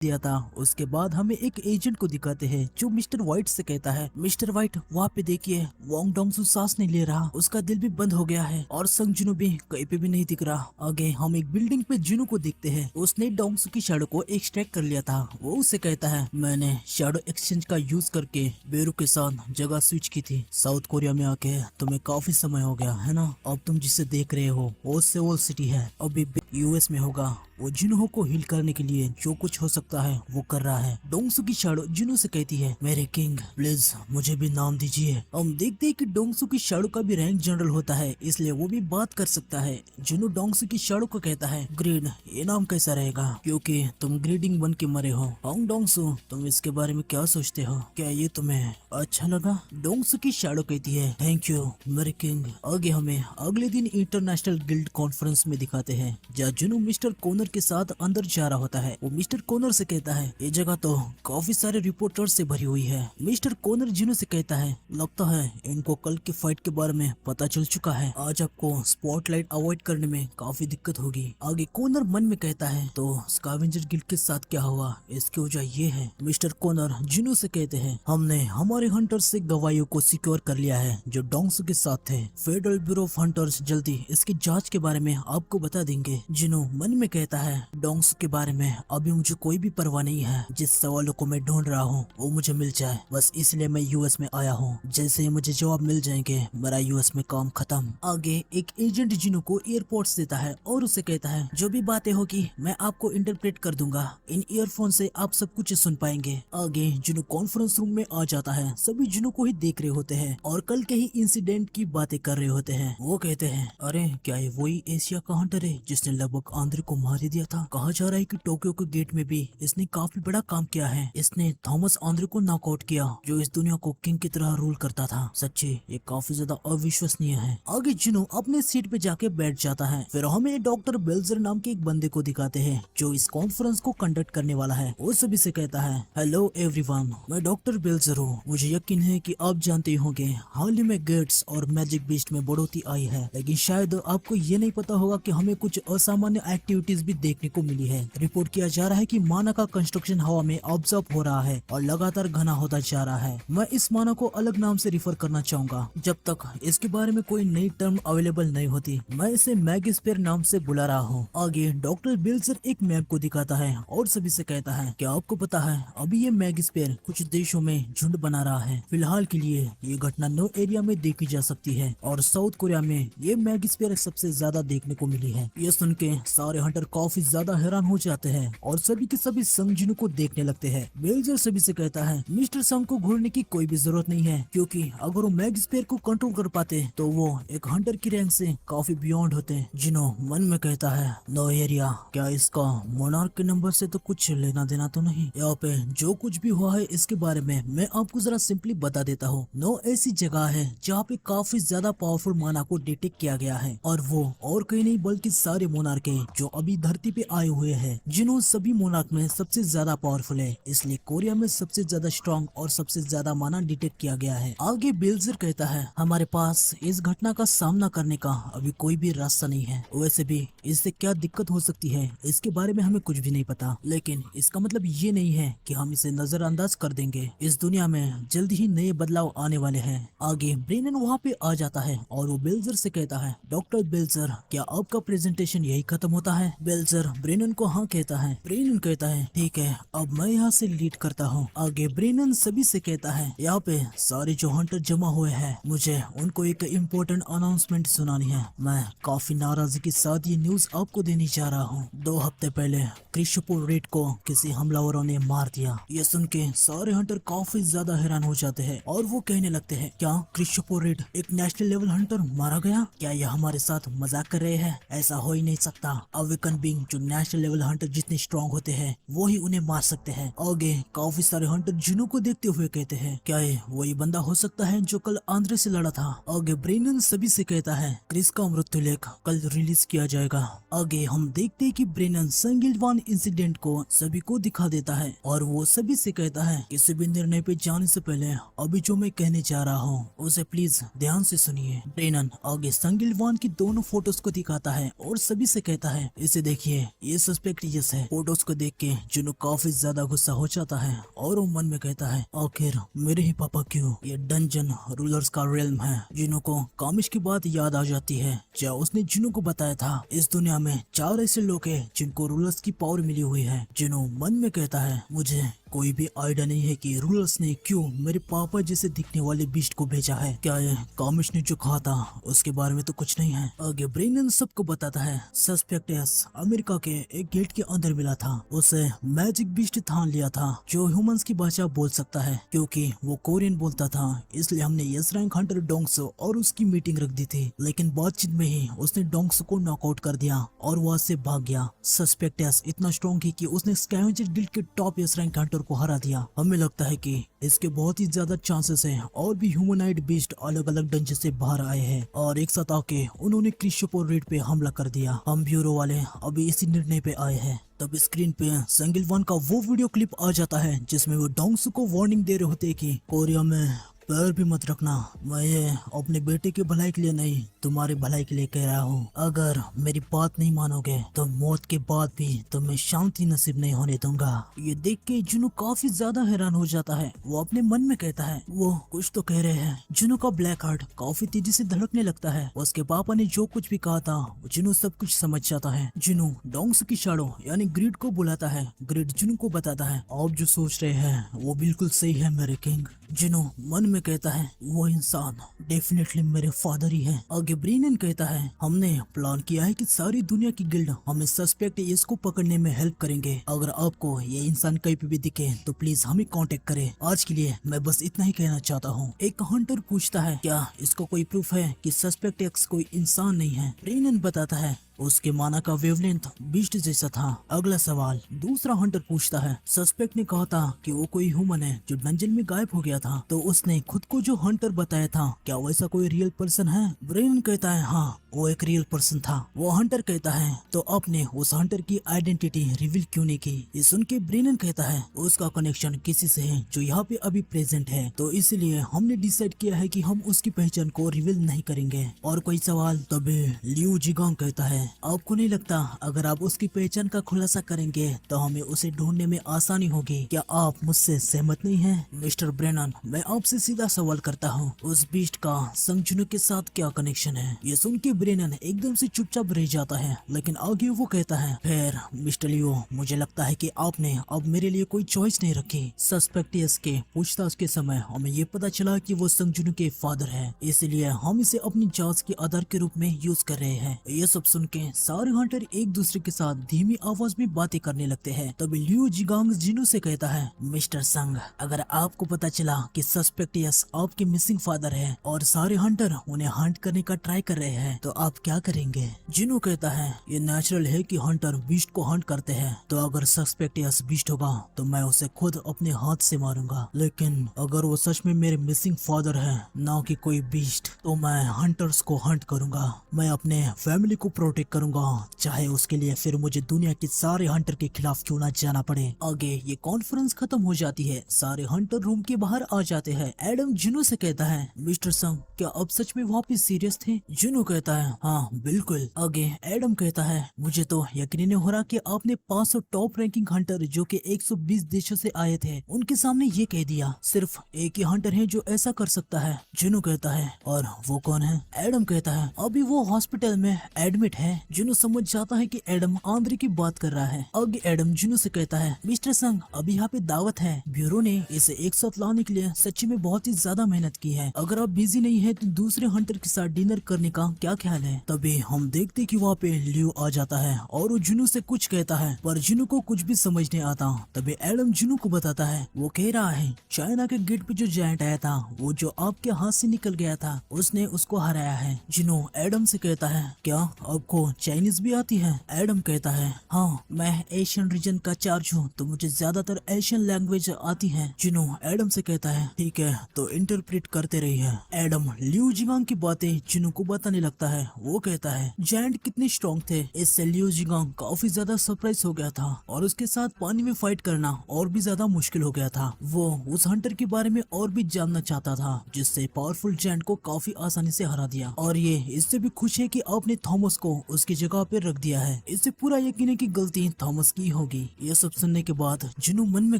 दिया था। उसके बाद हमें एक एजेंट को दिखाते हैं जो मिस्टर व्हाइट से कहता है, मिस्टर व्हाइट वहाँ पे देखिए, वोंग डोंगसू सांस नहीं ले रहा, उसका दिल भी बंद हो गया है और संग जुनू भी कहीं पे भी नहीं दिख रहा। आगे हम एक बिल्डिंग पे जुनू को देखते हैं, उसने डोंगसू की शैडो को एक्सट्रैक्ट कर लिया था। वो उसे कहता है, मैंने शैडो एक्सचेंज का यूज करके बेरू के साथ जगह स्विच की थी। साउथ कोरिया में आके तुम्हें काफी समय हो गया है ना, अब तुम जिसे देख रहे हो वो सेओल सिटी है, अभी यूएस में होगा। वो जुनहो को हील करने के लिए जो कुछ हो सकता है वो कर रहा है। डोंगसू की शैडो जुनू से कहती है, मेरे किंग प्लीज मुझे भी नाम दीजिए। हम देखते हैं कि डोंगसू की शैडो का भी रैंक जनरल होता है, इसलिए वो भी बात कर सकता है। जुनू डोंगसू की शैडो को कहता है, ग्रीड ये नाम कैसा रहेगा, क्योंकि तुम ग्रीडिंग बन के मरे हो। होंग डोंगसू तुम इसके बारे में क्या सोचते हो, क्या ये तुम्हें अच्छा लगा? डोंगसू की शैडो कहती है, थैंक यू मेरे किंग। आगे हमें अगले दिन इंटरनेशनल गिल्ड कॉन्फ्रेंस में दिखाते हैं, जहाँ जुनू मिस्टर कोनर के साथ अंदर जा रहा होता है। वो मिस्टर कोनर से कहता है, ये जगह तो काफी सारे रिपोर्टर्स से भरी हुई है। मिस्टर कोनर जुनू से कहता है, लगता है इनको कल की फाइट के बारे में पता चल चुका है, आज आपको स्पॉटलाइट अवॉइड करने में काफी दिक्कत होगी। आगे कोनर मन में कहता है, तो स्कैवेंजर गिल्ड के साथ क्या हुआ, इसकी वजह ये है। मिस्टर कोनर जुनू से कहते हैं, हमने हमारे हंटर्स से गवाहियों को सिक्योर कर लिया है जो डोंगसू के साथ थे। फेडरल ब्यूरो ऑफ हंटर्स जल्दी इसकी जांच के बारे में आपको बता देंगे। जुनू मन में कहता है, डोंगसू के बारे में अभी मुझे कोई भी परवाह नहीं है, जिस सवालों को मैं ढूंढ रहा हूँ वो मुझे मिल जाए, बस इसलिए मैं यूएस में आया हूँ। जैसे ही मुझे जवाब मिल जाएंगे मेरा यूएस में काम खत्म। आगे एक एजेंट जुनू को एयरपोर्ट देता है और उसे कहता है, जो भी बातें होगी मैं आपको इंटरप्रेट कर दूंगा, इन ईयरफोन से आप सब कुछ सुन पाएंगे। आगे जुनू कॉन्फ्रेंस रूम में आ जाता है, सभी जुनू को ही देख रहे होते हैं और कल के ही इंसिडेंट की बातें कर रहे होते हैं। वो कहते हैं, अरे क्या ये वही एशिया का हंटर है जिसने लगभग आंद्रे को मार दिया था? कहा जा रहा है कि टोक्यो के गेट में भी इसने काफी बड़ा काम किया है, इसने थॉमस आंद्रे को नॉकआउट किया जो इस दुनिया को किंग की तरह रूल करता था। सच्ची ये काफी ज्यादा अविश्वसनीय है। आगे जुनू अपने सीट पे जाके बैठ जाता है। फिर हमें डॉक्टर बेल्जर नाम के एक बंदे को दिखाते हैं जो इस कॉन्फ्रेंस को कंडक्ट करने वाला है। वो सभी से कहता है, हेलो एवरीवन, मैं डॉक्टर बेल्जर हूँ। मुझे यकीन है कि आप जानते होंगे हाल ही में गेट्स और मैजिक बीस्ट में बढ़ोतरी आई है, लेकिन शायद आपको ये नहीं पता होगा कि हमें कुछ असामान्य एक्टिविटीज भी देखने को मिली है। रिपोर्ट किया जा रहा है कि माना का कंस्ट्रक्शन हवा में ऑब्जर्व हो रहा है और लगातार घना होता जा रहा है। मैं इस माना को अलग नाम से रिफर करना चाहूंगा, जब तक इसके बारे में कोई नई टर्म अवेलेबल नहीं होती। मैं इसे मैगिस्फीयर नाम से बुला रहा हूँ। आगे डॉक्टर बेल्जर एक मैप को दिखाता है और सभी से कहता है, क्या आपको पता है अभी ये मैगिस्फीयर कुछ देशों में झुंड बना रहा है। फिलहाल के लिए ये घटना नो एरिया में देखी जा सकती है और साउथ कोरिया में ये मैगिस्फीयर सबसे ज्यादा देखने को मिली है। ये सुन के सारे हंटर काफी ज्यादा हैरान हो जाते हैं और सभी के सभी संग जुनू को देखने लगते हैं। बेल्जर सभी से कहता है, मिस्टर संग को घूरने की कोई भी जरूरत नहीं है, क्योंकि अगर वो मैगिस्फीयर को कंट्रोल कर पाते तो वो एक हंटर की रैंक से काफी बियॉन्ड होते। जुनू मन में कहता है, नो एरिया, क्या इसका मोनार्क के नंबर से तो कुछ लेना देना तो नहीं? यहाँ पे जो कुछ भी हुआ है इसके बारे में मैं आपको जरा सिंपली बता देता हूँ। नो ऐसी जगह है जहाँ पे काफी ज्यादा पावरफुल माना को डिटेक्ट किया गया है और वो और कहीं नहीं बल्कि सारे मोनार्क है जो अभी धरती पे आए हुए हैं। जिन्हों सभी मोनार्क में सबसे ज्यादा पावरफुल है, इसलिए कोरिया में सबसे ज्यादा स्ट्रॉन्ग और सबसे ज्यादा माना डिटेक्ट किया गया है। आगे बेल्जर कहता है, हमारे पास इस घटना का सामना करने का अभी कोई भी रास्ता नहीं है। वैसे भी इससे क्या दिक्कत हो सकती है इसके बारे में हमें कुछ भी नहीं पता, लेकिन इसका मतलब ये नहीं है कि हम इसे नजरअंदाज कर देंगे। इस दुनिया में जल्दी ही नए बदलाव आने वाले हैं। आगे ब्रेनन वहाँ पे आ जाता है और वो बेल्जर से कहता है, डॉक्टर बेल्जर, क्या आपका प्रेजेंटेशन यही खत्म होता है? बेल्जर ब्रेनन को हाँ कहता है। ब्रेनन कहता है, ठीक है, अब मैं यहाँ से लीड करता हूँ। आगे ब्रेनन सभी से कहता है, यहाँ पे सारे जो हंटर जमा हुए हैं, मुझे उनको एक इम्पोर्टेंट अनाउंसमेंट सुनानी है। मैं काफी नाराजगी के साथ ये न्यूज आपको देने जा रहा हूँ। 2 हफ्ते पहले क्रिस्टोफर रेड को किसी हमलावरों ने मार दिया। ये सुन के सारे हंटर काफी ज्यादा हैरान हो जाते हैं और वो कहने लगते हैं, क्या क्रिस्टोफर रेड एक नेशनल लेवल हंटर मारा गया? क्या ये हमारे साथ मजाक कर रहे हैं? ऐसा हो ही नहीं सकता। अवेकन बीइंग जो नेशनल लेवल हंटर जितने स्ट्रॉन्ग होते हैं वो ही उन्हें मार सकते हैं। आगे काफी सारे हंटर जुनू को देखते हुए कहते हैं, क्या ये वही बंदा हो सकता है जो कल आंद्रे से लड़ा था? आगे ब्रेनन सभी से कहता है, क्रिस का मृत्यु लेख कल रिलीज किया जाएगा। आगे हम देखते हैं कि ब्रेनन संगिलवान इंसिडेंट को सभी को दिखा देता है और वो सभी से कहता है, किसी भी निर्णय पे जाने से पहले अभी जो मैं कहने जा रहा हूँ उसे प्लीज ध्यान से सुनिए। ब्रेनन आगे संगिलवान की दोनों फोटोज को दिखाता है और सभी से कहता है, इसे देखिए, ये सस्पेक्ट यस है। फोटोज को देख के जुनू काफी ज्यादा गुस्सा हो जाता है और वो मन में कहता है, आखिर मेरे ही पापा क्यों? ये डंजन रूलर्स का रियल्म है। जुनू को कामिश की बात याद आ जाती है जो उसने जुनू को बताया था। इस दुनिया में 4 ऐसे लोग हैं जिनको रूलर्स की पावर मिली हुई है। जुनू मन में कहता है, मुझे कोई भी आइडिया नहीं है कि रूलर्स ने क्यों मेरे पापा जैसे दिखने वाले बीस्ट को भेजा है। क्या ये कामिश ने जो कहा था उसके बारे में तो कुछ नहीं है। आगे ब्रेनन सबको बताता है, सस्पेक्ट अमेरिका के एक गेट के अंदर मिला था। उसे मैजिक बीस्ट ठान लिया था जो ह्यूमंस की भाषा बोल सकता है। क्योंकि वो कोरियन बोलता था इसलिए हमने यस रैंक हंटर डोंग्सो और उसकी मीटिंग रख दी थी। लेकिन बातचीत में ही उसने डोंग्सो को नॉकआउट कर दिया और वहां से भाग गया। सस्पेक्ट इतना स्ट्रॉन्ग है कि उसने स्कैवेंजर गिल्ड के टॉप यस रैंक हंटर को हरा दिया। हमें लगता है कि इसके बहुत ही ज्यादा चांसेस हैं और भी ह्यूमनाइड बीस्ट अलग अलग डंजन से बाहर आए हैं और एक साथ आके उन्होंने क्रिस्टोफर रीड पे हमला कर दिया। हम ब्यूरो वाले अभी इसी निर्णय पे आए हैं। तब स्क्रीन पे संगिल वन का वो वीडियो क्लिप आ जाता है जिसमें वो डोंग्सो को वार्निंग दे रहे होते कि कोरिया में पैर भी मत रखना। मैं ये अपने बेटे की भलाई के लिए नहीं, तुम्हारी भलाई के लिए कह रहा हूँ। अगर मेरी बात नहीं मानोगे तो मौत के बाद भी तुम्हें शांति नसीब नहीं होने दूंगा। ये देख के जुनू काफी ज्यादा हैरान हो जाता है। वो अपने मन में कहता है, वो कुछ तो कह रहे हैं। जुनू का ब्लैक हार्ट काफी तेजी से धड़कने लगता है। उसके पापा ने जो कुछ भी कहा था जुनू सब कुछ समझ जाता है। जुनू डोंग्स की शाडो यानी ग्रिड को बुलाता है। ग्रिड जुनू को बताता है, आप जो सोच रहे हैं वो बिल्कुल सही है मेरे किंग। जुनू मन में कहता है, वो इंसान डेफिनेटली मेरे फादर ही है। आगे ब्रेनन कहता है, हमने प्लान किया है कि सारी दुनिया की गिल्ड हमें सस्पेक्ट इसको पकड़ने में हेल्प करेंगे। अगर आपको ये इंसान कहीं पे भी दिखे तो प्लीज हमें कांटेक्ट करें। आज के लिए मैं बस इतना ही कहना चाहता हूँ। एक हंटर पूछता है, क्या इसको कोई प्रूफ है कि सस्पेक्ट एक्स कोई इंसान नहीं है? ब्रेनन बताता है, उसके माना का वेवलेंथ बीस्ट जैसा था। अगला सवाल दूसरा हंटर पूछता है, सस्पेक्ट ने कहा था कि वो कोई ह्यूमन है जो डंजन में गायब हो गया था, तो उसने खुद को जो हंटर बताया था क्या वैसा कोई रियल पर्सन है? ब्रेन कहता है, हाँ वो एक रियल पर्सन था। वो हंटर कहता है, तो आपने उस हंटर की आइडेंटिटी रिवील क्यों नहीं की? ये सुन के ब्रेनन कहता है, उसका कनेक्शन किसी से है जो यहाँ पे अभी प्रेजेंट है, तो इसलिए हमने डिसाइड किया है कि हम उसकी पहचान को रिवील नहीं करेंगे। और कोई सवाल? तभी लियू जिगांग कहता है, आपको नहीं लगता अगर आप उसकी पहचान का खुलासा करेंगे तो हमें उसे ढूंढने में आसानी होगी? क्या आप मुझसे सहमत नहीं हैं? मिस्टर ब्रेनन, मैं आपसे सीधा सवाल करता हूँ, उस बीस्ट का संगजुनू के साथ क्या कनेक्शन है? ये सुन के ब्रेनन एकदम से चुपचाप रह जाता है, लेकिन आगे वो कहता है, फिर मिस्टर लियो, मुझे लगता है कि आपने अब मेरे लिए कोई चॉइस नहीं रखी। सस्पेक्टियस के पूछताछ के समय हमें ये पता चला कि वो संगजुनू के फादर है, इसलिए हम इसे अपनी जांच के आधार के रूप में यूज कर रहे हैं। ये सब सुन के सारे हंटर एक दूसरे के साथ धीमी आवाज में बातें करने लगते हैं। तभी लियू जिगांग जिनू से कहता है, मिस्टर संग, अगर आपको पता चला कि सस्पेक्टियस आपके मिसिंग फादर है और सारे हंटर उन्हें हंट करने का ट्राई कर रहे हैं तो आप क्या करेंगे? जिनू कहता है, ये नेचुरल है कि हंटर बीस्ट को हंट करते हैं, तो अगर सस्पेक्टियस बीस्ट होगा तो मैं उसे खुद अपने हाथ से मारूंगा। लेकिन अगर वो सच में मेरे मिसिंग फादर है, ना कि कोई बीस्ट, तो मैं हंटर्स को हंट करूंगा। मैं अपने फैमिली को प्रोटेक्ट करूंगा, चाहे उसके लिए फिर मुझे दुनिया के सारे हंटर के खिलाफ क्यों ना जाना पड़े। आगे ये कॉन्फ्रेंस खत्म हो जाती है। सारे हंटर रूम के बाहर आ जाते हैं। एडम जुनू से कहता है, मिस्टर संग, क्या आप सच में वहाँ पे सीरियस थे? जुनू कहता है, हाँ बिल्कुल। आगे एडम कहता है, मुझे तो यकीन नहीं हो रहा कि आपने 500 टॉप रैंकिंग हंटर जो कि 120 देशों से आए थे उनके सामने ये कह दिया। सिर्फ एक ही हंटर है जो ऐसा कर सकता है। जुनू कहता है, और वो कौन है? एडम कहता है, अभी वो हॉस्पिटल में एडमिट है। जुनू समझ जाता है कि एडम आंद्रे की बात कर रहा है। आगे एडम जुनू से कहता है, मिस्टर संग, अभी यहाँ पे दावत है। ब्यूरो ने इसे एक साथ लाने के लिए सच्ची में बहुत ही ज्यादा मेहनत की है। अगर आप बिजी नहीं है तो दूसरे हंटर के साथ डिनर करने का क्या ख्याल है? तभी हम देखते कि वहाँ पे लियो आ जाता है और वो जुनू से कुछ कहता है, पर जुनू को कुछ भी समझ नहीं आता। तभी एडम जुनू को बताता है, वो कह रहा है, चाइना के गेट पे जो जायंट आया था, वो जो आपके हाथ से निकल गया था, उसने उसको हराया है। जुनू एडम से कहता है, क्या आपको चाइनीज भी आती है? एडम कहता है, हाँ मैं एशियन रीजन का चार्ज हूँ तो मुझे ज्यादातर एशियन लैंग्वेज आती है। जुनू एडम से कहता है, ठीक है तो इंटरप्रेट करते रहिए। एडम लियू जिगांग की बातें जुनू को बताने लगता है है वो कहता है जायंट कितने स्ट्रॉन्ग थे। इससे लियो जिंगांग काफी ज्यादा सरप्राइज हो गया था और उसके साथ पानी में फाइट करना और भी ज्यादा मुश्किल हो गया था। वो उस हंटर के बारे में और भी जानना चाहता था जिससे पावरफुल जायंट को काफी आसानी से हरा दिया और ये इससे भी खुश है कि आपने थॉमस को उसकी जगह पे रख दिया है। इससे पूरा यकीन है कि गलती थॉमस की होगी। ये सब सुनने के बाद जिनू मन में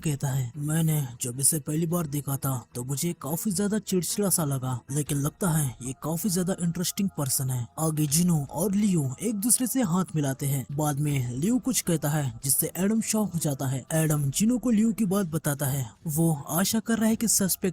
कहता है मैंने जब इसे पहली बार देखा था तो मुझे काफी ज्यादा चिड़चिड़ा सा लगा, लेकिन लगता है ये काफी ज्यादा इंटरेस्टिंग पर्सन है। आगे जिनू और लियो एक दूसरे से हाथ मिलाते हैं। बाद में लियो कुछ कहता है जिससे एडम शॉक हो जाता है। एडम जिनू को लियो की बात बताता है। वो आशा कर रहा है कि सस्पेक्ट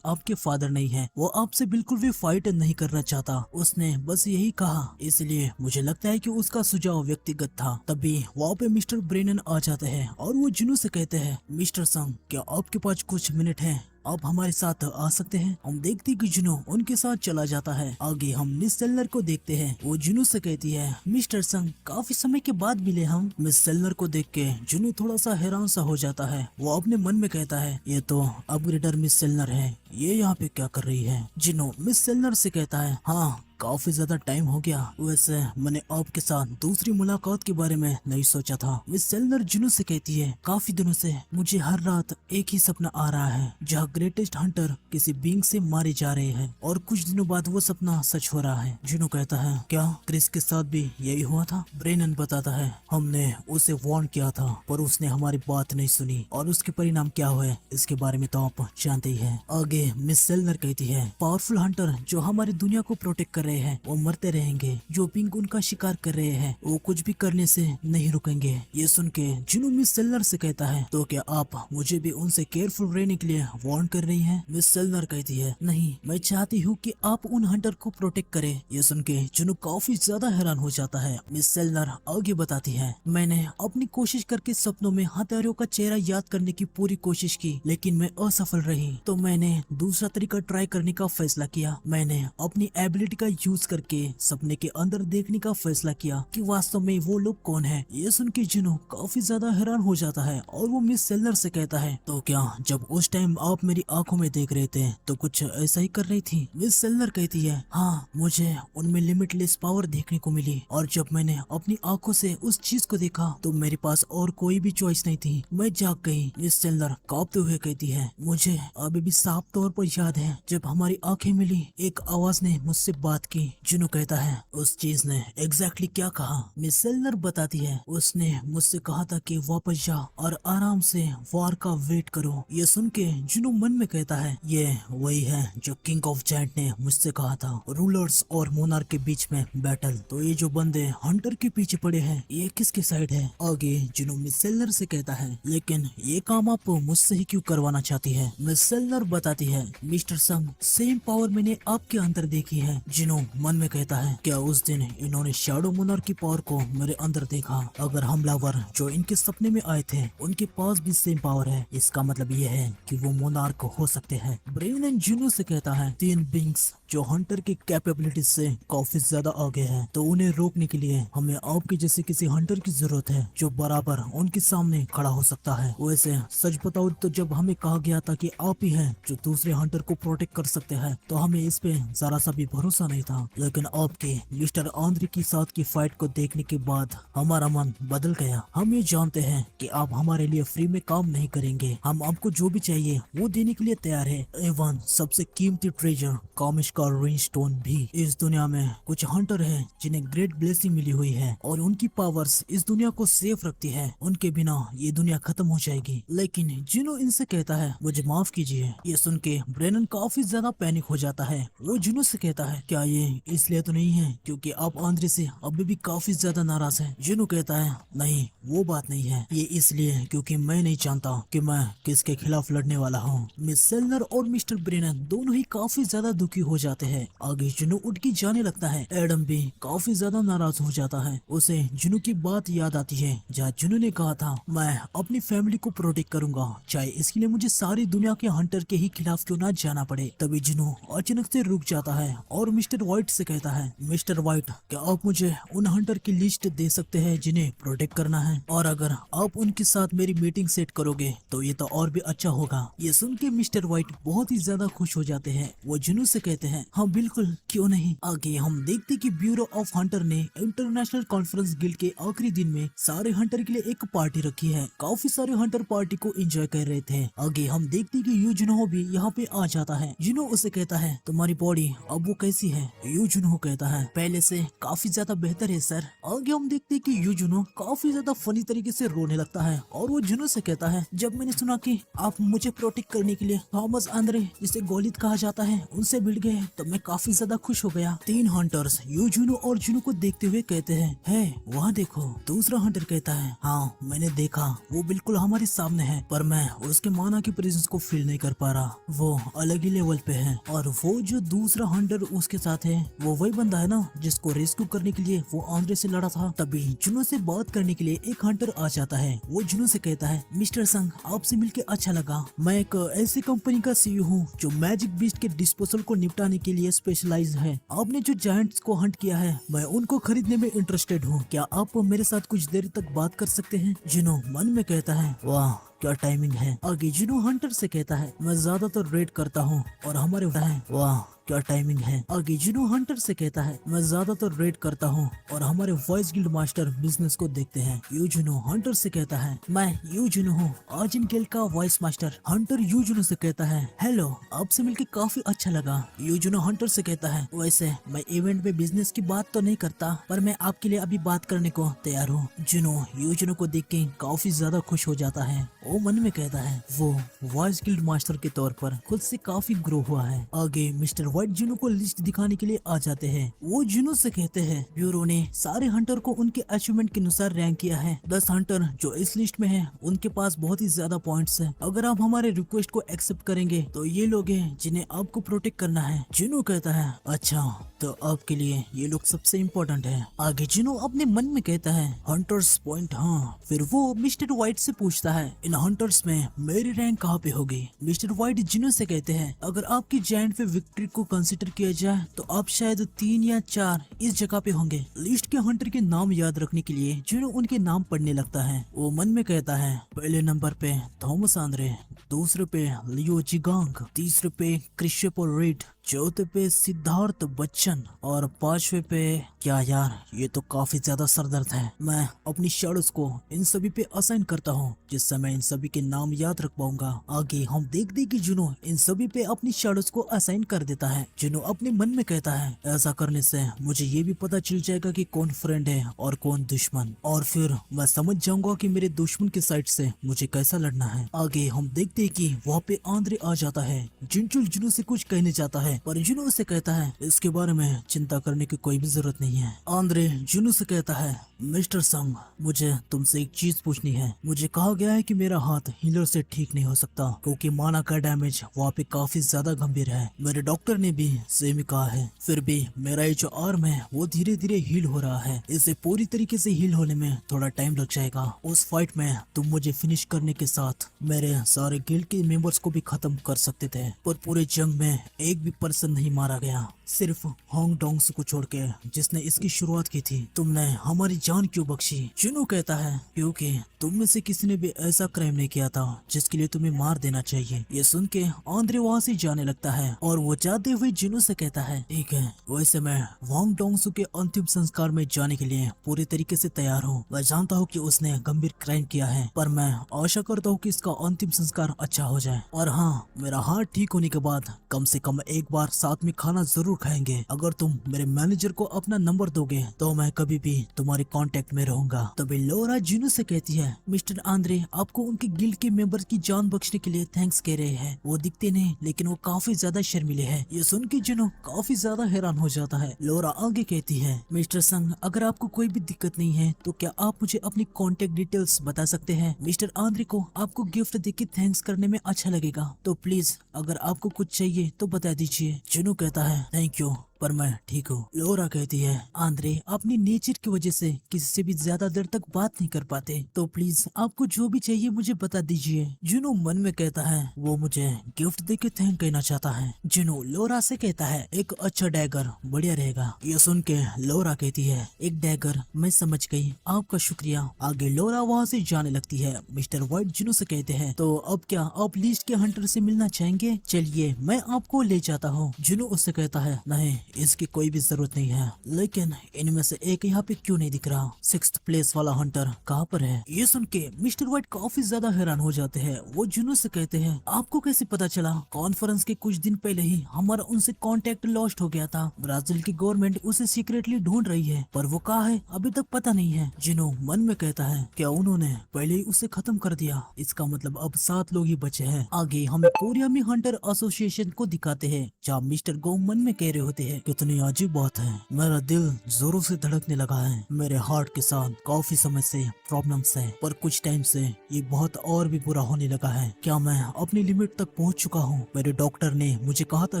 आपके फादर नहीं है, वो आपसे बिल्कुल भी फाइट नहीं करना चाहता, उसने बस यही कहा, इसलिए मुझे लगता है कि उसका सुझाव व्यक्तिगत था। तभी वहाँ पे मिस्टर ब्रेनन आ जाते हैं और वो जिनू से कहते हैं मिस्टर संग क्या आपके पास कुछ मिनट है, आप हमारे साथ आ सकते हैं। हम देखते हैं कि जुनू उनके साथ चला जाता है। आगे हम मिस सेलर को देखते हैं। वो जुनू से कहती है मिस्टर संग काफी समय के बाद मिले हम। मिस सेलर को देख के जुनू थोड़ा सा हैरान सा हो जाता है। वो अपने मन में कहता है ये तो अपग्रेडर मिस सेलर है, ये यहाँ पे क्या कर रही है। जुनू मिस सेलर से कहता है हाँ काफी ज्यादा टाइम हो गया, वैसे मैंने आपके साथ दूसरी मुलाकात के बारे में नहीं सोचा था। मिस सेलर जुनू से कहती है काफी दिनों से मुझे हर रात एक ही सपना आ रहा है जहाँ ग्रेटेस्ट हंटर किसी बीइंग से मारे जा रहे हैं और कुछ दिनों बाद वो सपना सच हो रहा है। जुनू कहता है क्या क्रिस के साथ भी यही हुआ था। ब्रेनन बताता है हमने उसे वार्न किया था पर उसने हमारी बात नहीं सुनी और उसके परिणाम क्या हुए इसके बारे में तो आप जानते ही है। आगे मिस सेलर कहती है पावरफुल हंटर जो हमारी दुनिया को प्रोटेक्ट कर रहे हैं वो मरते रहेंगे, जो पिंक उनका शिकार कर रहे हैं वो कुछ भी करने से नहीं रुकेंगे। ये सुन के जुनू मिस सेलर से कहता है तो क्या आप मुझे भी उनसे केयरफुल रहने के लिए वार्न कर रही हैं। मिस सेलर कहती है नहीं, मैं चाहती हूँ कि आप उन हंटर को प्रोटेक्ट करें। ये सुन के जुनू काफी ज्यादा हैरान हो जाता है। मिस सेलर आगे बताती है मैंने अपनी कोशिश करके सपनों में हत्यारों का चेहरा याद करने की पूरी कोशिश की लेकिन मैं असफल रही, तो मैंने दूसरा तरीका ट्राई करने का फैसला किया। मैंने अपनी एबिलिटी का यूज करके सपने के अंदर देखने का फैसला किया कि वास्तव में वो लोग कौन है। ये सुन के जुनू काफी ज्यादा हैरान हो जाता है और वो मिस सेलर से कहता है तो क्या जब उस टाइम आप मेरी आंखों में देख रहे थे तो कुछ ऐसा ही कर रही थी। मिस सेलर कहती है हाँ मुझे उनमें लिमिटलेस पावर देखने को मिली और जब मैंने अपनी आंखों से उस चीज को देखा तो मेरे पास और कोई भी चॉइस नहीं थी, मैं जाग गई। मिस सेलर कांपते हुए कहती है मुझे अभी भी साफ तौर पर याद है जब हमारी आंखें मिली एक आवाज ने मुझसे बात की। जुनू कहता है उस चीज ने एग्जैक्टली क्या कहा। मिस सेलर बताती है उसने मुझसे कहा था कि वापस जा और आराम से वार का वेट करो। ये सुन के जुनू मन में कहता है ये वही है जो किंग ऑफ जायंट ने मुझसे कहा था, रूलर्स और मोनार्क के बीच में बैटल। तो ये जो बंदे हंटर के पीछे पड़े हैं ये किसके साइड है। आगे जुनू मिस सेलर से कहता है लेकिन ये काम आप मुझसे ही क्यों करवाना चाहती है। मिस सेलर बताती है मिस्टर संग सेम पावर मैंने आपके अंदर देखी है। जुनू मन में कहता है क्या उस दिन इन्होंने शैडो मोनार्क की पावर को मेरे अंदर देखा। अगर हमलावर जो इनके सपने में आए थे उनके पास भी सेम पावर है, इसका मतलब ये है कि वो मोनार्क हो सकते हैं। ब्रेनन जुनू से कहता है 3 बीइंग्स जो हंटर की कैपेबिलिटीज से काफी ज्यादा आगे हैं, तो उन्हें रोकने के लिए हमें आपके जैसे किसी हंटर की जरूरत है जो बराबर उनके सामने खड़ा हो सकता है। वैसे सच बताओ तो जब हमें कहा गया था कि आप ही हैं जो दूसरे हंटर को प्रोटेक्ट कर सकते हैं तो हमें इस पे जरा सा भी भरोसा नहीं था, लेकिन आपके मिस्टर आंद्रे के साथ की फाइट को देखने के बाद हमारा मन बदल गया। हम ये जानते हैं कि आप हमारे लिए फ्री में काम नहीं करेंगे, हम आपको जो भी चाहिए वो देने के लिए तैयार है। एवन सबसे कीमती ट्रेजर कामिश का रेन स्टोन भी। इस दुनिया में कुछ हंटर हैं जिन्हें ग्रेट ब्लेसिंग मिली हुई है और उनकी पावर्स इस दुनिया को सेफ रखती है, उनके बिना ये दुनिया खत्म हो जाएगी। लेकिन जुनू इनसे कहता है मुझे माफ कीजिए। ये सुन के ब्रेनन काफी ज्यादा पैनिक हो जाता है। वो जुनू से कहता है क्या ये इसलिए तो नहीं है क्योंकि आप आंद्रे से अभी भी काफी ज्यादा नाराज हैं। जुनू कहता है नहीं वो बात नहीं है, ये इसलिए क्योंकि मैं नहीं जानता कि मैं किसके खिलाफ लड़ने वाला हूँ। मिस सेलर और मिस्टर ब्रेनन दोनों ही काफी ज्यादा दुखी हो जाते हैं। आगे जुनू उठ के जाने लगता है। एडम भी काफी ज्यादा नाराज हो जाता है। उसे जुनू की बात याद आती है जहाँ जुनू ने कहा था मैं अपनी फैमिली को प्रोटेक्ट करूंगा चाहे इसके लिए मुझे सारी दुनिया के हंटर के ही खिलाफ क्यों ना जाना पड़े। तभी जुनू अचानक से रुक जाता है और मिस्टर व्हाइट से कहता है मिस्टर व्हाइट क्या आप मुझे उन हंटर की लिस्ट दे सकते हैं जिन्हें प्रोटेक्ट करना है, और अगर आप उनके साथ मेरी मीटिंग सेट करोगे तो ये तो और भी अच्छा होगा। ये सुन के मिस्टर व्हाइट बहुत ही ज्यादा खुश हो जाते हैं। वो जुनू से कहते हैं हैं। हाँ बिल्कुल, क्यों नहीं। आगे हम देखते कि ब्यूरो ऑफ हंटर ने इंटरनेशनल कॉन्फ्रेंस गिल्ड के आखिरी दिन में सारे हंटर के लिए एक पार्टी रखी है। काफी सारे हंटर पार्टी को एंजॉय कर रहे थे। आगे हम देखते कि यूजुनो भी यहाँ पे आ जाता है। जुनो उसे कहता है तुम्हारी बॉडी अब वो कैसी है। यूजुनो कहता है पहले से काफी ज्यादा बेहतर है सर। आगे हम देखते कि यूजुनो काफी ज्यादा फनी तरीके से रोने लगता है और वो जुनो से कहता है जब मैंने सुना कि आप मुझे प्रोटेक्ट करने के लिए थॉमस आंद्रे जिसे गोलित कहा जाता है उनसे मिल गए तो मैं काफी ज्यादा खुश हो गया। तीन हंटर्स यूजुनो और जुनो को देखते हुए कहते हैं है वहाँ देखो। दूसरा हंटर कहता है हाँ मैंने देखा, वो बिल्कुल हमारे सामने है पर मैं उसके माना की प्रेजेंस को फील नहीं कर पा रहा। वो अलग ही लेवल पे है। और वो जो दूसरा हंटर उसके साथ है वो वही बंदा है ना जिसको रेस्क्यू करने के लिए वो आंद्रे से लड़ा था। तभी जुनो से बात करने के लिए एक हंटर आ जाता है। वो जुनो से कहता है मिस्टर संग आपसे मिलके अच्छा लगा। मैं एक ऐसी कंपनी का सीईओ हूँ जो मैजिक बीस्ट के डिस्पोजल को निपटाने के लिए स्पेशलाइज है। आपने जो जायंट्स को हंट किया है मैं उनको खरीदने में इंटरेस्टेड हूँ। क्या आप मेरे साथ कुछ देर तक बात कर सकते हैं। जुनो मन में कहता है वाह क्या टाइमिंग है। आगे जुनो हंटर से कहता है मैं ज्यादातर रेड करता हूँ और हमारे वाह क्या टाइमिंग है। आगे जुनो हंटर से कहता है मैं ज्यादातर रेड करता हूँ और हमारे वॉइस गिल्ड मास्टर बिजनेस को देखते हैं। यूजुनो हंटर से कहता है मैं यूजुनो हूँ आजिन गिल्ड का वॉइस मास्टर। हंटर यूजुनो से कहता है हेलो आपसे मिलके काफी अच्छा लगा। यूजुनो हंटर से कहता है वैसे मैं इवेंट में बिजनेस की बात तो नहीं करता पर मैं आपके लिए अभी बात करने को तैयार हूँ। जुनो यूजुनो को देख के काफी ज्यादा खुश हो जाता है। वो मन में कहता है वो वॉइस गिल्ड मास्टर के तौर पर खुद से काफी ग्रो हुआ है। आगे मिस्टर व्हाइट जुनो को लिस्ट दिखाने के लिए आ जाते हैं। वो जुनो से कहते हैं ब्यूरो ने सारे हंटर को उनके अचीवमेंट के अनुसार रैंक किया है। 10 हंटर जो इस लिस्ट में हैं, उनके पास बहुत ही ज्यादा पॉइंट्स हैं। अगर आप हमारे रिक्वेस्ट को एक्सेप्ट करेंगे तो ये लोग हैं जिन्हें आपको प्रोटेक्ट करना है। जुनो कहता है अच्छा तो आपके लिए ये लोग सबसे इम्पोर्टेंट है। आगे जुनो अपने मन में कहता है हंटर्स पॉइंट। हाँ फिर वो मिस्टर व्हाइट से पूछता है इन हंटर्स में मेरी रैंक कहाँ पे होगी। मिस्टर व्हाइट जुनो से कहते हैं अगर आपकी जायंट पे विक्ट्री को कंसीडर किया जाए तो आप शायद 3 या 4 इस जगह पे होंगे। लिस्ट के हंटर के नाम याद रखने के लिए जुनो उनके नाम पढ़ने लगता है। वो मन में कहता है पहले नंबर पे थॉमस आंद्रे, दूसरे पे लियो जिगांग, तीसरे पे क्रिस्टोफर रीड, चौथे पे सिद्धार्थ बच्चन और पांचवे पे क्या यार ये तो काफी ज्यादा सरदर्द है। मैं अपनी शैडोज को इन सभी पे असाइन करता हूँ जिससे मैं इन सभी के नाम याद रख पाऊंगा। आगे हम देखते कि जुनो इन सभी पे अपनी शैडोज को असाइन कर देता है। जुनो अपने मन में कहता है ऐसा करने से मुझे ये भी पता चल जाएगा कि कौन फ्रेंड है और कौन दुश्मन, और फिर मैं समझ जाऊंगा कि मेरे दुश्मन के साइड से मुझे कैसा लड़ना है। आगे हम देखते हैं कि वहाँ पे आंद्रे आ जाता है। जिनचुल जुनो से कुछ कहने जाता है पर जुनो उसे कहता है इसके बारे में चिंता करने की कोई भी जरूरत नहीं है। आंद्रे जुनो से कहता है मिस्टर संग मुझे तुमसे एक चीज पूछनी है। मुझे कहा गया है कि मेरा हाथ हीलर से ठीक नहीं हो सकता क्योंकि माना का डैमेज वहाँ पे काफी ज्यादा गंभीर है। मेरे डॉक्टर ने भी सेम ही कहा है। फिर भी मेरा ये जो आर्म है वो धीरे धीरे हील हो रहा है। इसे पूरी तरीके से हील होने में थोड़ा टाइम लग जाएगा। उस फाइट में तुम मुझे फिनिश करने के साथ मेरे सारे गिल्ड के मेंबर्स को भी खत्म कर सकते थे पर पूरे जंग में एक भी पर्सन नहीं मारा गया, सिर्फ होंग डोंग्स को छोड़ के जिसने इसकी शुरुआत की थी। तुमने हमारी जान क्यों बख्शी। जुनो कहता है क्योंकि तुम में से किसी ने भी ऐसा क्राइम नहीं किया था जिसके लिए तुम्हें मार देना चाहिए। ये सुन के आंद्रे वहाँ से जाने लगता है और वो जाते हुए जुनो से कहता है ठीक है वैसे मैं होंग डोंग्स के अंतिम संस्कार में जाने के लिए पूरी तरीके से तैयार हूँ। मैं जानता हूँ कि उसने गंभीर क्राइम किया है पर मैं आशा करता हूँ कि इसका अंतिम संस्कार अच्छा हो जाए। और हाँ मेरा हार्ट ठीक होने के बाद कम से कम एक बार साथ में खाना जरूर खाएंगे। अगर तुम मेरे मैनेजर को अपना नंबर दोगे तो मैं कभी भी तुम्हारे कांटेक्ट में रहूंगा। तभी लोरा जुनो से कहती है मिस्टर आंद्रे आपको उनके गिल्ड के मेंबर की जान बख्शने के लिए थैंक्स कह रहे हैं। वो दिखते नहीं लेकिन वो काफी ज्यादा शर्मिले हैं। ये सुन के जुनो काफी ज्यादा हैरान हो जाता है। लोरा आगे कहती है मिस्टर संग अगर आपको कोई भी दिक्कत नहीं है तो क्या आप मुझे अपनी कॉन्टेक्ट डिटेल्स बता सकते हैं। मिस्टर आंद्रे को आपको गिफ्ट देके थैंक्स करने में अच्छा लगेगा तो प्लीज अगर आपको कुछ चाहिए तो बता दीजिए। जुनो कहता है थैंक यू पर मैं ठीक हूँ। लोरा कहती है, आंद्रे अपनी नेचर की वजह से किसी से भी ज्यादा देर तक बात नहीं कर पाते, तो प्लीज आपको जो भी चाहिए मुझे बता दीजिए। जुनू मन में कहता है वो मुझे गिफ्ट देके थैंक कहना चाहता है। जुनू लोरा से कहता है एक अच्छा डैगर बढ़िया रहेगा। ये सुन के लोरा कहती है एक डैगर, मैं समझ गई, आपका शुक्रिया। आगे लोरा वहाँ से जाने लगती है। मिस्टर व्हाइट जुनू से कहते हैं तो अब क्या आप लीस्ट के हंटर से मिलना चाहेंगे? चलिए मैं आपको ले जाता हूँ। जुनू उससे कहता है नहीं, इसकी कोई भी जरूरत नहीं है, लेकिन इनमें से एक यहाँ पे क्यों नहीं दिख रहा? 6th प्लेस वाला हंटर कहाँ पर है? ये सुन के मिस्टर व्हाइट काफी ज्यादा हैरान हो जाते हैं। वो जुनू से कहते हैं आपको कैसे पता चला? कॉन्फ्रेंस के कुछ दिन पहले ही हमारा उनसे कांटेक्ट लॉस्ट हो गया था। ब्राजील की गवर्नमेंट उसे सीक्रेटली ढूंढ रही है, पर वो कहाँ है अभी तक पता नहीं है। जुनू मन में कहता है क्या उन्होंने पहले ही उसे खत्म कर दिया? इसका मतलब अब 7 लोग ही बचे हैं। आगे हमें कोरिया में हंटर एसोसिएशन को दिखाते हैं, जहाँ मिस्टर गो मन में कह रहे होते हैं कितनी अजीब बात है, मेरा दिल जोरों से धड़कने लगा है। मेरे हार्ट के साथ काफी समय से प्रॉब्लम्स है, पर कुछ टाइम से ये बहुत और भी बुरा होने लगा है। क्या मैं अपनी लिमिट तक पहुंच चुका हूं? मेरे डॉक्टर ने मुझे कहा था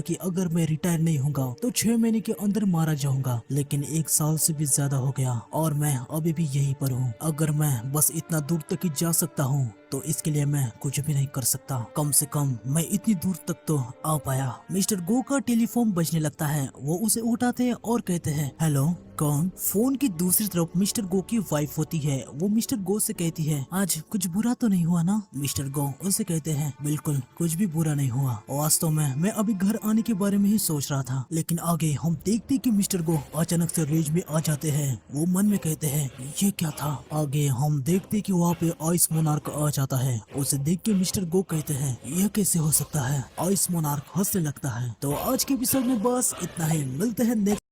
कि अगर मैं रिटायर नहीं होऊंगा तो 6 महीने के अंदर मारा जाऊंगा, लेकिन 1 साल से भी ज्यादा हो गया और मैं अभी भी यहीं पर हूँ। अगर मैं बस इतना दूर तक ही जा सकता हूँ तो इसके लिए मैं कुछ भी नहीं कर सकता। कम से कम मैं इतनी दूर तक तो आ पाया। मिस्टर गो का टेलीफोन बजने लगता है। वो उसे उठाते हैं और कहते हैं हेलो, कौन? फोन की दूसरी तरफ मिस्टर गो की वाइफ होती है। वो मिस्टर गो से कहती है आज कुछ बुरा तो नहीं हुआ ना? मिस्टर गो उसे कहते हैं बिल्कुल कुछ भी बुरा नहीं हुआ। वास्तव में मैं अभी घर आने के बारे में ही सोच रहा था, लेकिन आगे हम देखते कि मिस्टर गो अचानक से रेज में आ जाते हैं। वो मन में कहते हैं ये क्या था? आगे हम देखते कि वहाँ पे आइस मोनार्क आ जाता है। उसे देख के मिस्टर गो कहते हैं यह कैसे हो सकता है? आइस मोनार्क हंसने लगता है। तो आज के एपिसोड में बस इतना ही, मिलते हैं नेक्स्ट